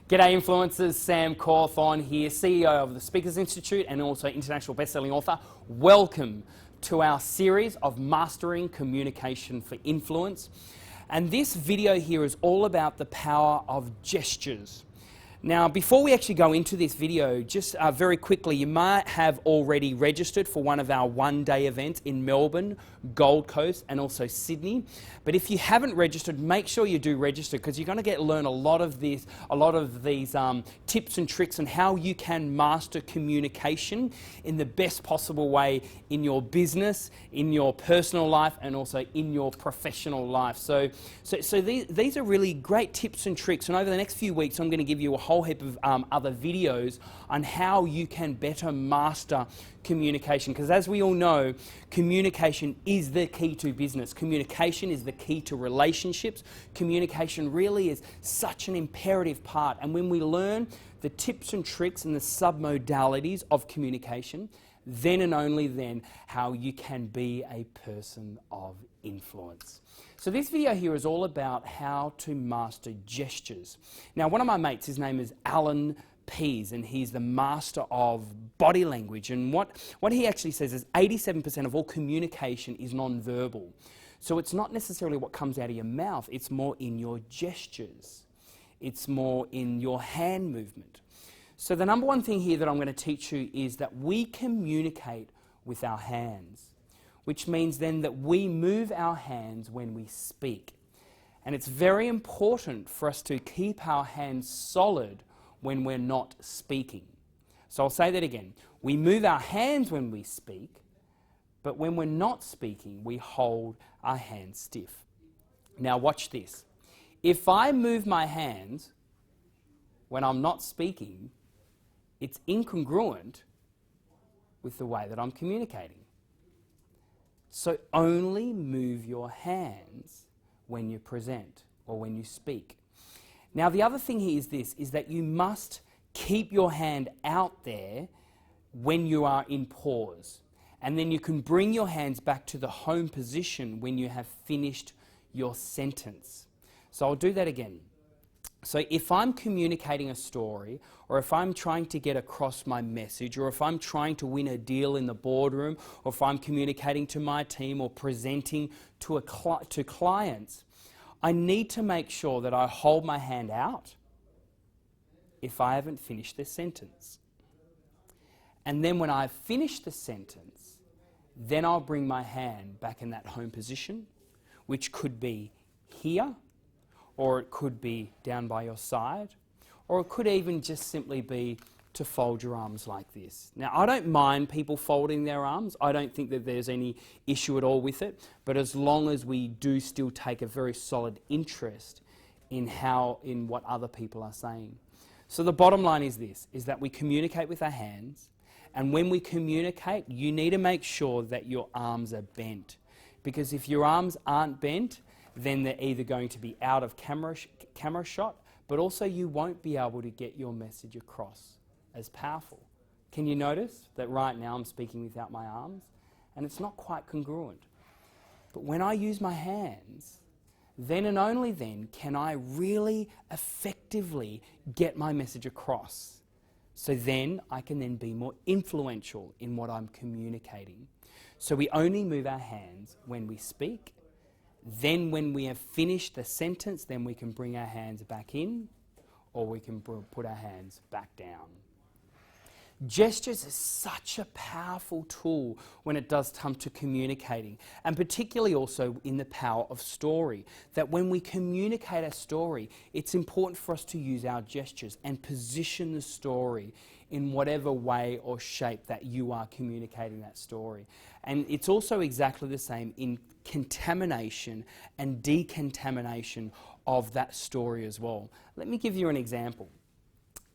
G'day influencers, Sam Cawthorne here, CEO of the Speakers Institute and also international best-selling author. Welcome to our series of Mastering Communication for Influence. And this video here is all about the power of gestures. Now, before we actually go into this video, just very quickly, you might have already registered for one of our one-day events in Melbourne, Gold Coast, and also Sydney. But if you haven't registered, make sure you do register because you're going to learn a lot of these tips and tricks on how you can master communication in the best possible way in your business, in your personal life, and also in your professional life. So these are really great tips and tricks. And over the next few weeks, I'm going to give you a whole heap of other videos on how you can better master communication, because as we all know, communication is the key to business. Communication is the key to relationships. Communication really is such an imperative part, and when we learn the tips and tricks and the submodalities of communication, then and only then how you can be a person of influence. So this video here is all about how to master gestures. Now, one of my mates, his name is Alan Pease, and he's the master of body language. And what he actually says is 87% of all communication is non-verbal. So it's not necessarily what comes out of your mouth, it's more in your gestures. It's more in your hand movement. So the number one thing here that I'm going to teach you is that we communicate with our hands, which means then that we move our hands when we speak. And it's very important for us to keep our hands solid when we're not speaking. So I'll say that again. We move our hands when we speak, but when we're not speaking, we hold our hands stiff. Now watch this. If I move my hands when I'm not speaking, it's incongruent with the way that I'm communicating. So only move your hands when you present or when you speak. Now the other thing here is this, is that you must keep your hand out there when you are in pause. And then you can bring your hands back to the home position when you have finished your sentence. So I'll do that again. So if I'm communicating a story, or if I'm trying to get across my message, or if I'm trying to win a deal in the boardroom, or if I'm communicating to my team or presenting to clients, I need to make sure that I hold my hand out if I haven't finished the sentence. And then when I've finished the sentence, then I'll bring my hand back in that home position, which could be here, or it could be down by your side, or it could even just simply be to fold your arms like this. Now, I don't mind people folding their arms. I don't think that there's any issue at all with it, but as long as we do still take a very solid interest in what other people are saying. So the bottom line is this, is that we communicate with our hands, and when we communicate, you need to make sure that your arms are bent, because if your arms aren't bent, then they're either going to be out of camera shot, but also you won't be able to get your message across as powerful. Can you notice that right now I'm speaking without my arms? And it's not quite congruent. But when I use my hands, then and only then can I really effectively get my message across. So then I can then be more influential in what I'm communicating. So we only move our hands when we speak. Then when we have finished the sentence, then we can bring our hands back in, or we can put our hands back down. Gestures is such a powerful tool when it does come to communicating, and particularly also in the power of story, that when we communicate a story, it's important for us to use our gestures and position the story in whatever way or shape that you are communicating that story. And it's also exactly the same in contamination and decontamination of that story as well. Let me give you an example.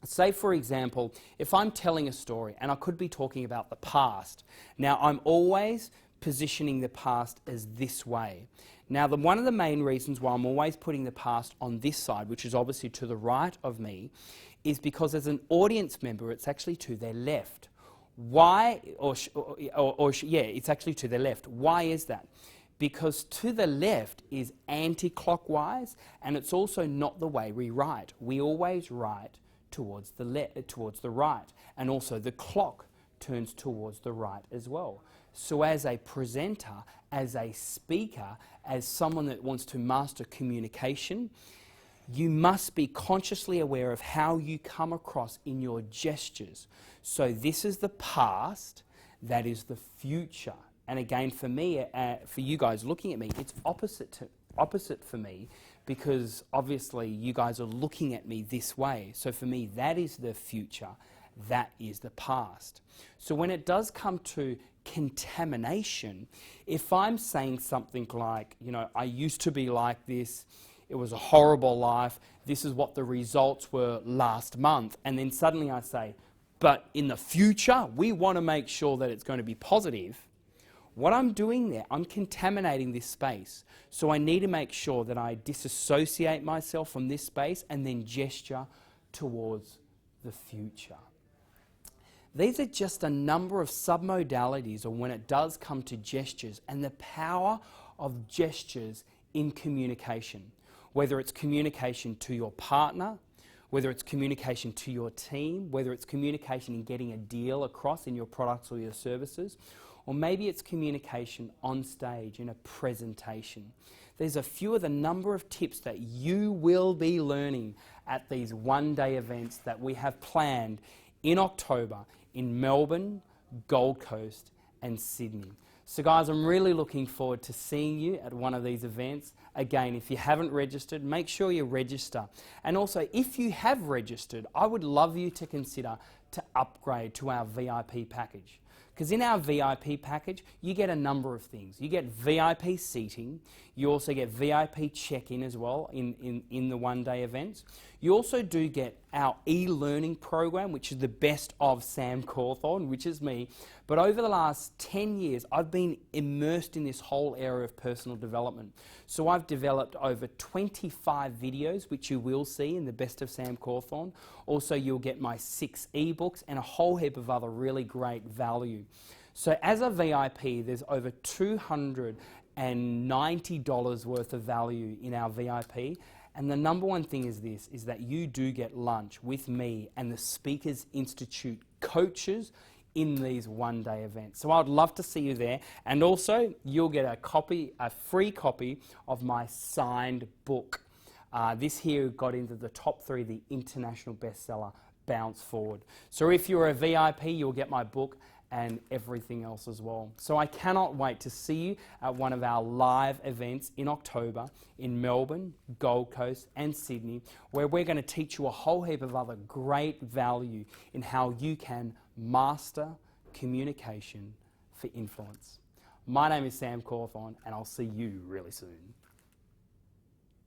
Say, for example, if I'm telling a story, and I could be talking about the past. Now, I'm always positioning the past as this way. Now, one of the main reasons why I'm always putting the past on this side, which is obviously to the right of me, is because as an audience member, it's actually to their left. Why? It's actually to their left. Why is that? because to the left is anti-clockwise, and it's also not the way we write. We always write towards the right, and also the clock turns towards the right as well. So as a presenter, as a speaker, as someone that wants to master communication, you must be consciously aware of how you come across in your gestures. So this is the past, that is the future. And again, for me, for you guys looking at me, it's opposite for me, because obviously you guys are looking at me this way. So for me, that is the future, that is the past. So when it does come to contamination, if I'm saying something like, you know, I used to be like this, it was a horrible life, this is what the results were last month, and then suddenly I say, but in the future, we want to make sure that it's going to be positive. What I'm doing there, I'm contaminating this space. So I need to make sure that I disassociate myself from this space and then gesture towards the future. These are just a number of submodalities, or when it does come to gestures, and the power of gestures in communication. Whether it's communication to your partner, whether it's communication to your team, whether it's communication in getting a deal across in your products or your services, or maybe it's communication on stage in a presentation. There's a few of the number of tips that you will be learning at these one-day events that we have planned in October in Melbourne, Gold Coast and Sydney. So guys, I'm really looking forward to seeing you at one of these events. Again, if you haven't registered, make sure you register. And also, if you have registered, I would love you to consider to upgrade to our VIP package. Because in our VIP package, you get a number of things. You get VIP seating, you also get VIP check-in as well in the one-day events. You also do get our e-learning program, which is the best of Sam Cawthorne, which is me. But over the last 10 years, I've been immersed in this whole area of personal development. So I've developed over 25 videos, which you will see in the best of Sam Cawthorne. Also, you'll get my 6 ebooks and a whole heap of other really great value. So as a VIP, there's over $290 worth of value in our VIP. And the number one thing is this, is that you do get lunch with me and the Speakers Institute coaches in these one-day events. So I'd love to see you there. And also, you'll get a free copy of my signed book. This here got into the top 3, the international bestseller, Bounce Forward. So if you're a VIP, you'll get my book and everything else as well. So I cannot wait to see you at one of our live events in October in Melbourne, Gold Coast and Sydney, where we're going to teach you a whole heap of other great value in how you can master communication for influence. My name is Sam Cawthorne, and I'll see you really soon.